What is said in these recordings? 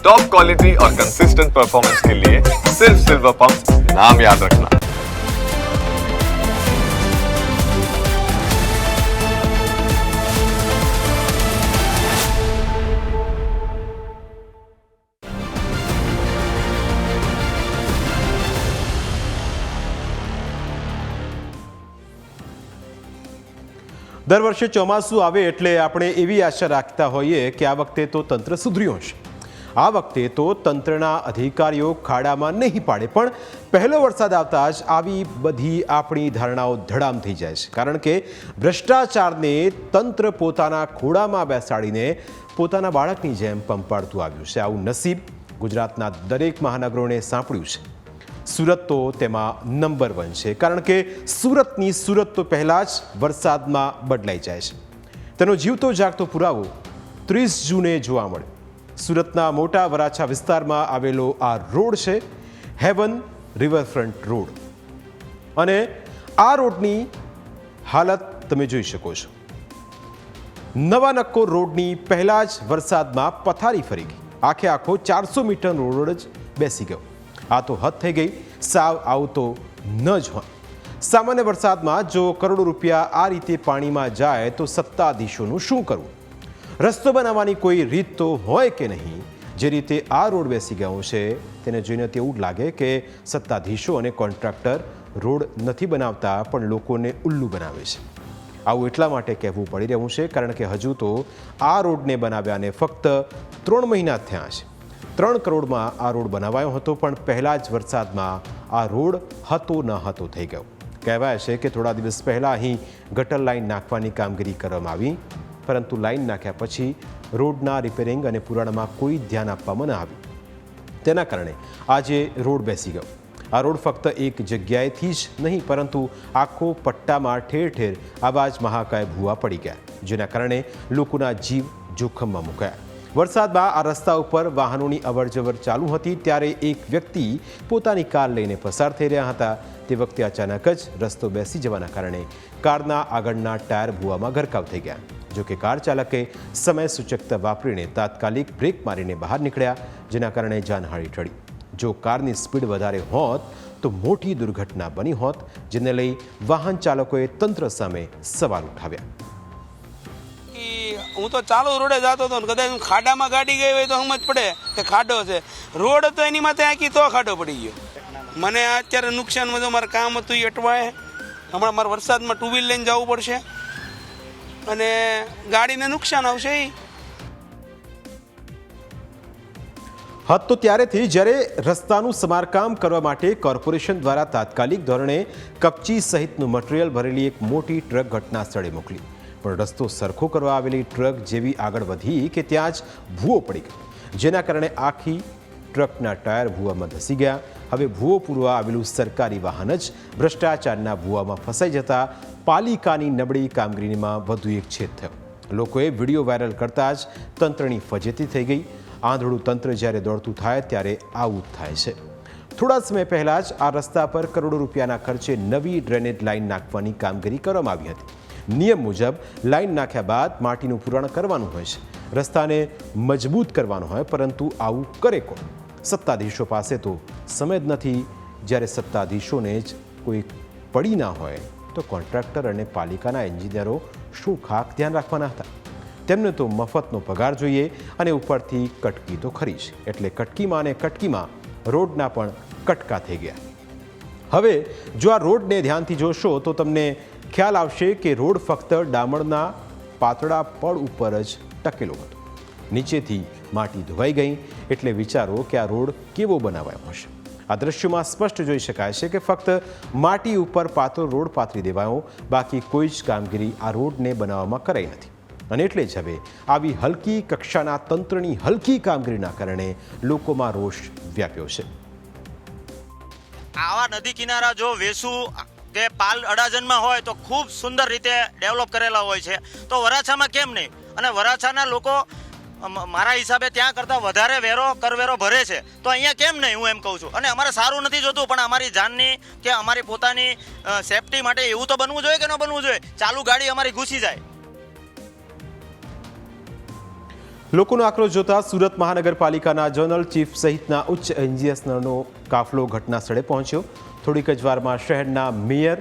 Top quality और consistent performance के लिए सिर्फ सिल्वर पंप नाम याद रखना। દર વર્ષે ચોમાસું આવે એટલે આપણે એવી આશા રાખતા હોઈએ કે આ વખતે તો તંત્ર સુધર્યું હશે। આ વખતે તો તંત્રના અધિકારીઓ ખાડામાં નહીં પાડે, પણ પહેલો વરસાદ આવતા જ આવી બધી આપણી ધારણાઓ ધડામ થઈ જાય છે, કારણ કે ભ્રષ્ટાચારને તંત્ર પોતાના ખોળામાં બેસાડીને પોતાના બાળકની જેમ પંપાડતું આવ્યું છે। આવું નસીબ ગુજરાતના દરેક મહાનગરોને સાંપડ્યું છે। સુરત તો તેમાં નંબર 1 છે, કારણ કે સુરતની સુરત તો પહેલાં જ વરસાદમાં બદલાઈ જાય છે। તેનો જીવતો જાગતો પુરાવો 30 જૂને જોવા મળ્યો। સુરતના મોટા વરાછા વિસ્તારમાં આવેલો આ રોડ છે હેવન રિવરફ્રન્ટ રોડ, અને આ રોડની હાલત તમે જોઈ શકો છો। નવા નક્કો રોડની પહેલા જ વરસાદમાં પથારી ફરી ગઈ, આખે આખો 400 મીટરનો રોડ જ બેસી ગયો। આ તો હદ થઈ ગઈ, સાવ આવતો ન જ હોય। સામાન્ય વરસાદમાં જો કરોડો રૂપિયા આ રીતે પાણીમાં જાય તો સત્તાધીશોનું શું કરવું? રસ્તો બનાવવાની કોઈ રીત તો હોય કે નહીં? જે રીતે આ રોડ બેસી ગયો છે તેને જોઈને તેવું જ લાગે કે સત્તાધીશો અને કોન્ટ્રાક્ટર રોડ નથી બનાવતા, પણ લોકોને ઉલ્લુ બનાવે છે। આવું એટલા માટે કહેવું પડી રહ્યું છે કારણ કે હજુ તો આ રોડને બનાવ્યાને ફક્ત 3 મહિના થયા છે। 3 કરોડમાં આ રોડ બનાવાયો હતો, પણ પહેલા જ વરસાદમાં આ રોડ હતો ન હતો થઈ ગયો। કહેવાય છે કે થોડા દિવસ પહેલાં અહીં ગટર લાઇન નાખવાની કામગીરી કરવામાં આવી, પરંતુ લાઇન નાખ્યા પછી રોડના રિપેરિંગ અને પુરાણમાં કોઈ ધ્યાન આપવામાં ન આવ્યું। તેના કારણે આજે રોડ બેસી ગયો। આ રોડ ફક્ત એક જગ્યાએથી જ નહીં, પરંતુ આખો પટ્ટામાં ઠેર ઠેર આવા જ મહાકાય ભૂવા પડી ગયા, જેના કારણે લોકોના જીવ જોખમમાં મુકાયા। વરસાદમાં આ રસ્તા ઉપર વાહનોની અવરજવર ચાલુ હતી ત્યારે એક વ્યક્તિ પોતાની કાર લઈને પસાર થઈ રહ્યા હતા। તે વખતે અચાનક જ રસ્તો બેસી જવાના કારણે કારના આગળના ટાયર ભૂવામાં ગરકાવ થઈ ગયા। જોકે કાર ચાલકે સમય સૂચકતા વાપરીને તાત્કાલિક બ્રેક મારીને બહાર નીકળ્યા, જેના કારણે જાનહાનિ ટળી। જો કારની સ્પીડ વધારે હોત તો મોટી દુર્ઘટના બની હોત, જેને લઈ વાહન ચાલકોએ તંત્ર સામે સવાલ ઉઠાવ્યા। હું તો ચાલુ રોડે જતો હતો, કદાચ ખાડામાં ગાડી ગઈ હોય તો સમજ પડે કે ખાડો છે। રોડ હતો એની માથે આંકી તો ખાડો પડી ગયો। મને અત્યારે નુકસાન બધું મારું કામ હતું એ અટવાય। હમણાં મારે વરસાદમાં 2 વ્હીલ લઈને જવું પડશે અને ગાડીને નુકસાન આવશે। હદ તો ત્યારે થઈ જ્યારે રસ્તાનું સમારકામ કરવા માટે કોર્પોરેશન દ્વારા તાત્કાલિક ધોરણે કપચી સહિતનું મટીરિયલ ભરેલી એક મોટી ટ્રક ઘટના સ્થળે મોકલી, પણ રસ્તો સરખો કરવા આવેલી ટ્રક જેવી આગળ વધી કે ત્યાં જ ભૂવો પડી ગયો, જેના કારણે આખી ટ્રકના ટાયર ભૂવામાં ધસી ગયા। હવે ભૂવો પૂરવા આવેલું સરકારી વાહન જ ભ્રષ્ટાચારના ભૂવામાં ફસાઈ જતા પાલિકાની નબળી કામગીરીમાં વધુ એક છેદ થયો। લોકોએ વિડીયો વાયરલ કરતાં જ તંત્રની ફજેતી થઈ ગઈ। આંધળું તંત્ર જ્યારે દોડતું થાય ત્યારે આવું થાય છે। થોડા સમય પહેલાં જ આ રસ્તા પર કરોડો રૂપિયાના ખર્ચે નવી ડ્રેનેજ લાઇન નાખવાની કામગીરી કરવામાં આવી હતી। નિયમ મુજબ લાઇન નાખ્યા બાદ માટીનું પુરાણ કરવાનું હોય છે, રસ્તાને મજબૂત કરવાનો હોય, પરંતુ આવું કરે કોણ? સત્તાધીશો પાસે તો સમય જ નથી। જ્યારે સત્તાધીશોને જ કોઈ પડી ના હોય તો કોન્ટ્રાક્ટર અને પાલિકાના એન્જિનિયરો શું ખાસ ધ્યાન રાખવાના હતા? તેમને તો મફતનો પગાર જોઈએ અને ઉપરથી કટકી તો ખરી જ, એટલે કટકીમાં અને કટકીમાં રોડના પણ કટકા થઈ ગયા। હવે જો આ રોડને ધ્યાનથી જોશો તો તમને ખ્યાલ આવશે કે રોડ ફક્ત ડામરના પાતળા પડ ઉપર જ ટકેલો હતો। નીચેથી માટી ધોવાઈ ગઈ, એટલે વિચારો કે આ રોડ કેવો બનાવાયો હશે। આ દ્રશ્યોમાં સ્પષ્ટ જોઈ શકાય છે કે ફક્ત માટી ઉપર પાતળો રોડ પાથરી દેવાયો, બાકી કોઈ જ કામગીરી આ રોડને બનાવવામાં કરાઈ નથી। અને એટલે જ હવે આવી હલકી કક્ષાના તંત્રની હલકી કામગીરીના કારણે લોકોમાં રોષ વ્યાપ્યો છે। આવા નદી કિનારા જો વેસુ કે પાલ અડાજણમાં હોય તો ખૂબ સુંદર રીતે ડેવલપ કરેલા હોય છે, તો વરાછામાં કેમ નહીં? અને વરાછાના લોકો મારા હિસાબે ત્યાં કરતાં વધારે કરવેરો ભરે છે, તો અહીંયા કેમ નહીં, હું એમ કહું છું। અને અમારે સારું નથી જોતું, પણ અમારી જાનની કે અમારી પોતાની સેફટી માટે એવું તો બનવું જોઈએ કે ન બનવું જોઈએ? ચાલુ ગાડી અમારી ઘૂસી જાય। લોકોનો આક્રોશ જોતા સુરત મહાનગરપાલિકાના ઝોનલ ચીફ સહિતના ઉચ્ચ એન્જિનિયર્સનો કાફલો ઘટના સ્થળે પહોંચ્યો. થોડીક જ વારમાં શહેરના મેયર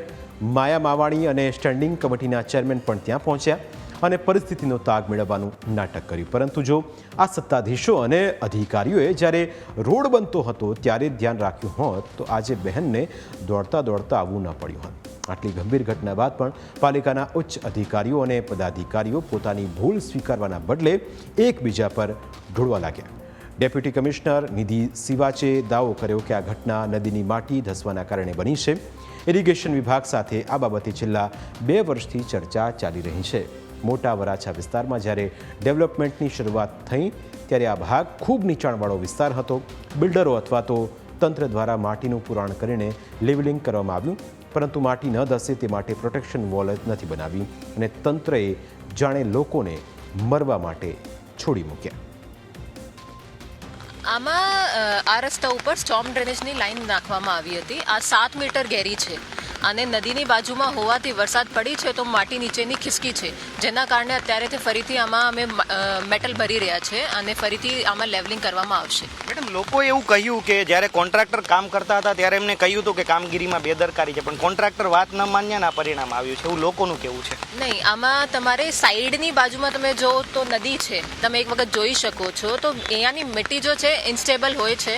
માયા માવાણી અને સ્ટેન્ડિંગ કમિટીના ચેરમેન પણ ત્યાં પહોંચ્યા અને પરિસ્થિતિનો તાગ મેળવવાનું નાટક કર્યું. પરંતુ જો આ સત્તાધીશો અને અધિકારીઓએ જ્યારે રોડ બનતો હતો ત્યારે ધ્યાન રાખ્યું હોત તો આજે બહેનને દોડતા દોડતા આવવું ન પડ્યું હોત. આટલી ગંભીર ઘટના બાદ પણ પાલિકાના ઉચ્ચ અધિકારીઓ અને પદાધિકારીઓ પોતાની ભૂલ સ્વીકારવાના બદલે એકબીજા પર ઢોળવા લાગ્યા. ડેપ્યુટી કમિશનર નિધિ સિવાચે દાવો કર્યો કે આ ઘટના નદીની માટી ધસવાના કારણે બની છે. ઇરિગેશન વિભાગ સાથે આ બાબતે છેલ્લા 2 વર્ષથી ચર્ચા ચાલી રહી છે. મોટા વરાછા વિસ્તારમાં જ્યારે ડેવલપમેન્ટની શરૂઆત થઈ ત્યારે આ ભાગ ખૂબ નીચાણવાળો વિસ્તાર હતો. બિલ્ડરો અથવા તો તંત્ર દ્વારા માટીનું પુરાણ કરીને લેવલિંગ કરવામાં આવ્યું, પરંતુ માટી ન ધસે તે માટે પ્રોટેક્શન વોલ જ નથી બનાવી અને તંત્રએ જાણે લોકોને મરવા માટે છોડી મૂક્યા. આમાં આ રસ્તા ઉપર સ્ટોર્મ ડ્રેનેજની લાઈન નાખવામાં આવી હતી. આ 7 મીટર ગહેરી છે અને નદીની બાજુમાં હોવાથી વરસાદ પડી છે તો માટી નીચેની ખિસકી છે, જેના કારણે અત્યારે તે ફરીથી આમાં અમે મેટલ ભરી રહ્યા છે અને ફરીથી આમાં લેવલિંગ કરવામાં આવશે. મેડમ, લોકોએ એવું કહ્યું કે જ્યારે કોન્ટ્રાક્ટર કામ કરતા હતા ત્યારે એમને કહ્યું હતું કે કામગીરીમાં બેદરકારી છે, પણ કોન્ટ્રાક્ટર વાત ન માન્યાના પરિણામ આવ્યું છે, એવું લોકોનું કેવું છે. નહીં, આમાં તમારે સાઈડની બાજુમાં તમે જો તો નદી છે, તમે એક વખત જોઈ શકો છો તો અહીંયાની મિટ્ટી જો છે ઇન્સ્ટેબલ હોય છે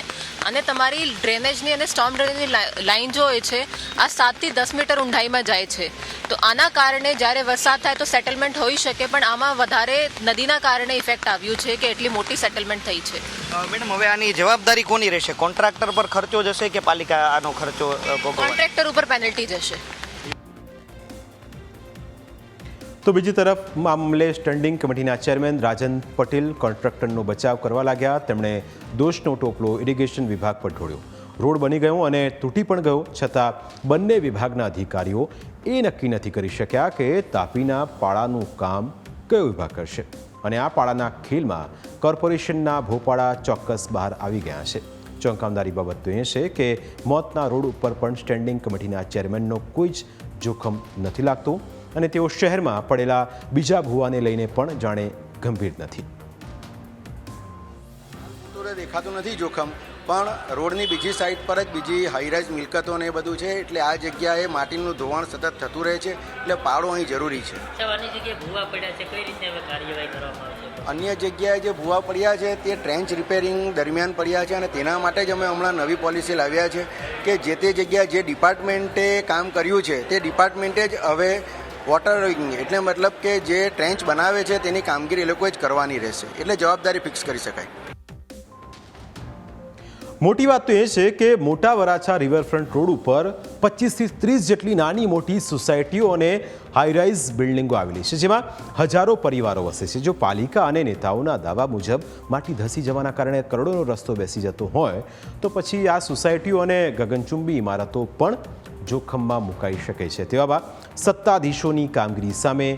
અને તમારી ડ્રેનેજની અને સ્ટોર્મ ડ્રેનેજની લાઈન જો હોય છે આ 7 થી 10 મીટર ઊંડાઈમાં જાય છે. તો આના કારણે જ્યારે વરસાદ થાય તો સેટલમેન્ટ હોઈ શકે, પણ આમાં વધારે નદીના કારણે ઇફેક્ટ આવ્યું છે કે એટલી મોટી સેટલમેન્ટ થઈ છે. મેડમ, હવે આની જવાબદારી કોની રહેશે? કોન્ટ્રાક્ટર પર ખર્ચો જશે કે પાલિકા આનો ખર્ચો ભોગવવાનો? કોન્ટ્રાક્ટર ઉપર પેનલ્ટી જશે. તો બીજી તરફ મામલે સ્ટેન્ડિંગ કમિટીના ચેરમેન રાજન પટેલ કોન્ટ્રાક્ટરનો બચાવ કરવા લાગ્યા. તેમણે દોષનો ટોપલો ઇરિગેશન વિભાગ પર ઢોળ્યો. રોડ બની ગયો અને તૂટી પણ ગયો, છતાં બંને વિભાગના અધિકારીઓ એ નક્કી નથી કરી શક્યા કે તાપીના પાળાનું કામ કયો વિભાગ કરશે. અને આ પાળાના ખેલમાં કોર્પોરેશનના ભોપાળા ચોક્કસ બહાર આવી ગયા છે. ચોંકાવનારી બાબત તો એ છે કે મોતના રોડ ઉપર પણ સ્ટેન્ડિંગ કમિટીના ચેરમેનનો કોઈ જ જોખમ નથી લાગતું અને તેઓ શહેરમાં પડેલા બીજા ભૂવાને લઈને પણ જાણે ગંભીર નથી. દેખાતું નથી જોખમ, પણ રોડની બીજી સાઈડ પર જ બીજી હાઈરાઇઝ મિલકતો ને એ બધું છે, એટલે આ જગ્યાએ માટીનું ધોવાણ સતત થતું રહે છે, એટલે પાળો અહીં જરૂરી છે. અન્ય જગ્યાએ જે ભૂવા પડ્યા છે તે ટ્રેન્ચ રિપેરિંગ દરમિયાન પડ્યા છે અને તેના માટે જ અમે હમણાં નવી પોલિસી લાવ્યા છે કે જે તે જગ્યાએ જે ડિપાર્ટમેન્ટે કામ કર્યું છે તે ડિપાર્ટમેન્ટે જ હવે વોટરિંગ એટલે મતલબ કે જે ટ્રેન્ચ બનાવે છે તેની કામગીરી એ લોકોએ જ કરવાની રહેશે, એટલે જવાબદારી ફિક્સ કરી શકાય. મોટી વાત તો એ છે કે મોટા વરાછા રિવરફ્રન્ટ રોડ ઉપર 25 થી 30 જેટલી નાની મોટી સોસાયટીઓ અને હાઈરાઇઝ બિલ્ડિંગો આવેલી છે, જેમાં હજારો પરિવારો વસે છે. જો પાલિકા અને નેતાઓના દાવા મુજબ માટી ધસી જવાના કારણે કરોડોનો રસ્તો બેસી જતો હોય તો પછી આ સોસાયટીઓ અને ગગનચુંબી ઇમારતો પણ જોખમમાં મુકાઈ શકે છે. તેવામાં સત્તાધીશોની કામગીરી સામે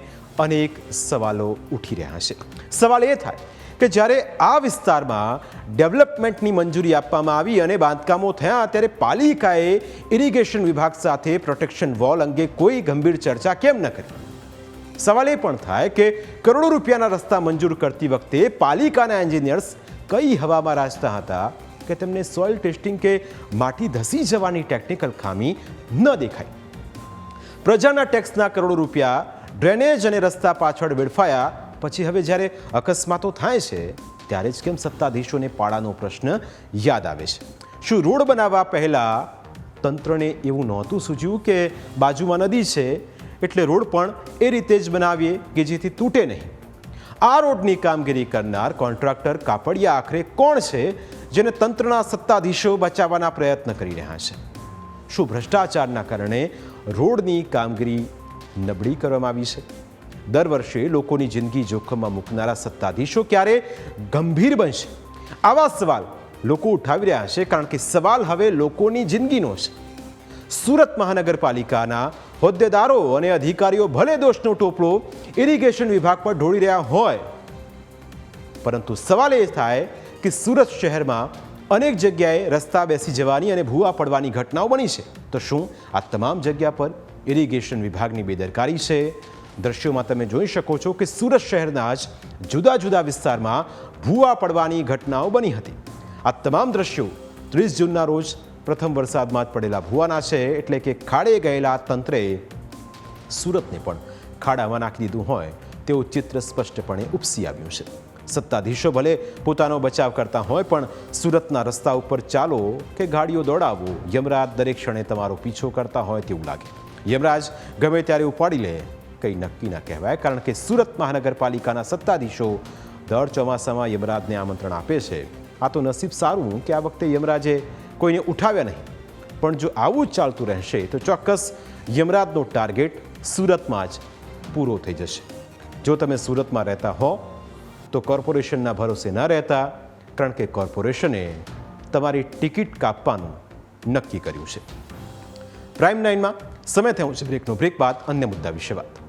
અનેક સવાલો ઉઠી રહ્યા છે. સવાલ એ થાય કે જ્યારે આ વિસ્તારમાં ડેવલપમેન્ટની મંજૂરી આપવામાં આવી અને બાંધકામો થયા ત્યારે પાલિકાએ ઇરિગેશન વિભાગ સાથે પ્રોટેક્શન વોલ અંગે કોઈ ગંભીર ચર્ચા કેમ ન કરી? સવાલ એ પણ થાય કે કરોડો રૂપિયાના રસ્તા મંજૂર કરતી વખતે પાલિકાના એન્જિનિયર્સ કઈ હવામાં રાચતા હતા કે તેમને સોઇલ ટેસ્ટિંગ કે માટી ધસી જવાની ટેકનિકલ ખામી ન દેખાય? પ્રજાના ટેક્સના કરોડો રૂપિયા ડ્રેનેજ અને રસ્તા પાછળ વેડફાયા પછી હવે જ્યારે અકસ્માતો થાય છે ત્યારે જ કેમ સત્તાધીશોને પાળાનો પ્રશ્ન યાદ આવે છે? શું રોડ બનાવવા પહેલાં તંત્રને એવું નહોતું સૂચ્યું કે બાજુમાં નદી છે એટલે રોડ પણ એ રીતે જ બનાવીએ કે જેથી તૂટે નહીં? આ રોડની કામગીરી કરનાર કોન્ટ્રાક્ટર કાપડિયા આખરે કોણ છે જેને તંત્રના સત્તાધીશો બચાવવાના પ્રયત્ન કરી રહ્યા છે? શું ભ્રષ્ટાચારના કારણે રોડની કામગીરી નબળી કરવામાં આવી છે? દર વર્ષે લોકોની જિંદગી જોખમમાં મૂકનારા સત્તાધીશો ક્યારે ગંભીર બનશે? આવા સવાલ લોકો ઉઠાવી રહ્યા છે, કારણ કે સવાલ હવે લોકોની જિંદગીનો છે. સુરત મહાનગરપાલિકાના હોદ્દેદારો અને અધિકારીઓ ભલે દોષનો ટોપલો ઇરિગેશન વિભાગ પર ઢોળી રહ્યા હોય, પરંતુ સવાલ એ થાય કે સુરત શહેરમાં અનેક જગ્યાએ રસ્તા બેસી જવાની અને ભૂવા પડવાની ઘટનાઓ બની છે. તો શું આ તમામ જગ્યા પર ઇરિગેશન વિભાગની બેદરકારી છે? દ્રશ્યોમાં તમે જોઈ શકો છો કે સુરત શહેરના જ જુદા જુદા વિસ્તારમાં ભૂવા પડવાની ઘટનાઓ બની હતી. આ તમામ દ્રશ્યો 30 જૂનના રોજ પ્રથમ વરસાદમાં જ પડેલા ભૂવાના છે. એટલે કે ખાડે ગયેલા તંત્રે સુરતને પણ ખાડામાં નાખી દીધું હોય તેવું ચિત્ર સ્પષ્ટપણે ઉપસી આવ્યું છે. સત્તાધીશો ભલે પોતાનો બચાવ કરતા હોય પણ સુરતના રસ્તા ઉપર ચાલો કે ગાડીઓ દોડાવો, યમરાજ દરેક ક્ષણે તમારો પીછો કરતા હોય તેવું લાગે. યમરાજ ગમે ત્યારે ઉપાડી લે કંઈ નક્કી ના કહેવાય, કારણ કે સુરત મહાનગરપાલિકાના સત્તાધીશો દર ચોમાસામાં યમરાજને આમંત્રણ આપે છે. આ તો નસીબ સારું કે આ વખતે યમરાજે કોઈને ઉઠાવ્યા નહીં, પણ જો આવું જ ચાલતું રહેશે તો ચોક્કસ યમરાજનો ટાર્ગેટ સુરતમાં જ પૂરો થઈ જશે. જો તમે સુરતમાં રહેતા હો તો કોર્પોરેશનના ભરોસે ન રહેતા, કારણ કે કોર્પોરેશને તમારી ટિકિટ કાપવાનું નક્કી કર્યું છે. પ્રાઇમ 9માં સમય થયો છે બ્રેકનો. બ્રેક બાદ અન્ય મુદ્દા વિશે વાત.